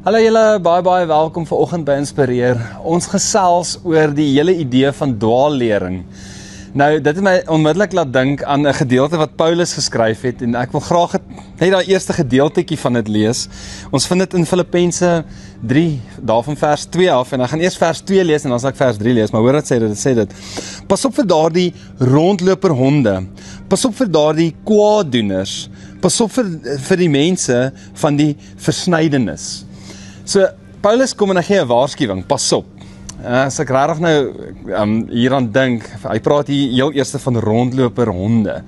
Hallo julle, baie welkom vanoggend by Inspireer. Ons gesels oor die hele idee van dwaallering. Nou, dit het my onmiddellik laat dink aan 'n gedeelte wat Paulus geskryf het en ek wil graag net daai eerste gedeeltetjie van dit lees. Ons vind dit in Filippense 3, daarvan vers 2 af en ek gaan eers vers 2 lees en dan sal ek vers 3 lees, maar hoor wat sê dit. Pas op vir daardie rondloperhonde. Pas op vir daardie kwaaddoeners. Pas op vir die mense van die versnydenis. So, Paulus kom en hy gee 'n waarskuwing, pas op. As ek regtig nou hieraan dink, hy praat hier heel eerste van rondloper honde.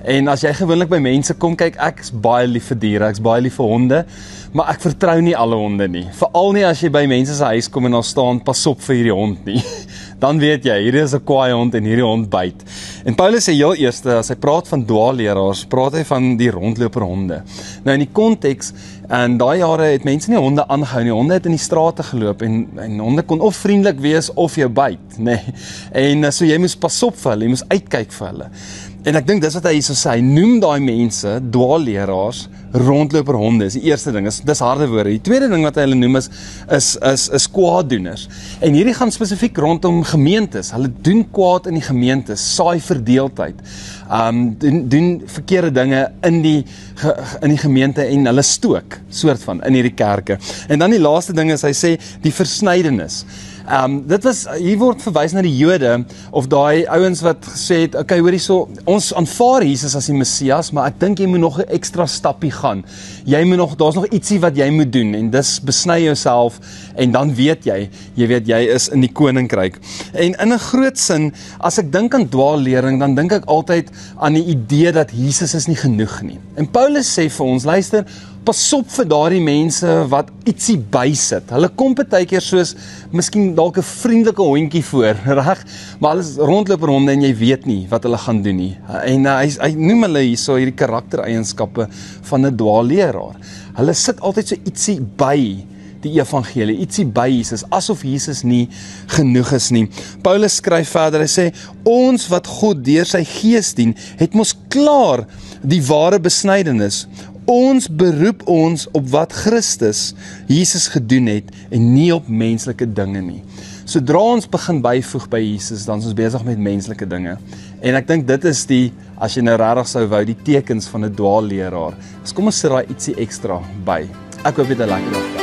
En as jy gewoonlik by mense kom, kyk, ek is baie lief vir diere, ek is baie lief vir honde, maar ek vertrou nie alle honde nie. Veral nie as jy by mense se huis kom en daar staan, pas op vir hierdie hond nie. Dan weet jy, hierdie is 'n kwaai hond en hierdie hond byt. En Paulus sê heel eerste, as hy praat van dwaalleraars, praat hy van die rondloper honde. Nou in die konteks, en daai jare het mense nie honde aangehou nie, honde het in die strate geloop en honde kon of vriendelik wees of jou byt, nê. En so jy moes pas op vir hulle, jy moes uitkyk vir hulle. En ek dink dis wat hy hierso sê, hy noem daai mense, dwaalleraars, rondloper honde, is die eerste ding, dis harde woorde. Die tweede ding wat hy hulle noem is kwaaddoeners. En hierdie gaan spesifiek rondom gemeentes, hulle doen kwaad in die gemeentes, saai verdeeldheid, doen verkeerde dinge in die gemeente en hulle stook, soort van, in hierdie kerke. En dan die laaste ding is, hy sê, die versnydenis. Hier word verwys na die Jode, of daai ouens wat gesê het, okay, hoorie so, ons aanvaar Jesus as die Messias, maar ek dink jy moet nog 'n ekstra stappie gaan. Daar's nog ietsie wat jy moet doen, en dis besny jouself, en dan weet jy is in die koninkryk. En in 'n groot sin, as ek dink aan dwaallering, dan dink ek altyd aan die idee dat Jesus is nie genoeg nie. En Paulus sê vir ons, luister, pas op vir daardie mense wat ietsie bysit. Hulle kom partykeer soos, miskien dalk 'n vriendelike hondjie voor, reg? Maar hulle is rondloperhonde en jy weet nie wat hulle gaan doen nie. En hy noem hulle hierso hierdie karaktereienskappe van 'n dwaalleraar. Hulle sit altyd so ietsie by die evangelie, ietsie by Jesus, asof Jesus nie genoeg is nie. Paulus skryf verder, hy sê, ons wat God deur sy gees dien, het mos klaar die ware besnydenis. Ons beroep ons op wat Christus, Jesus gedoen het, en nie op menslike dinge nie. Sodra ons begin byvoeg by Jesus, dan is ons besig met menslike dinge. En ek dink dit is as jy nou regtig sou wou, die tekens van 'n dwaalleraar. Kom ons sit daai ietsie ekstra by. Ek hoop jy het 'n lekker dag.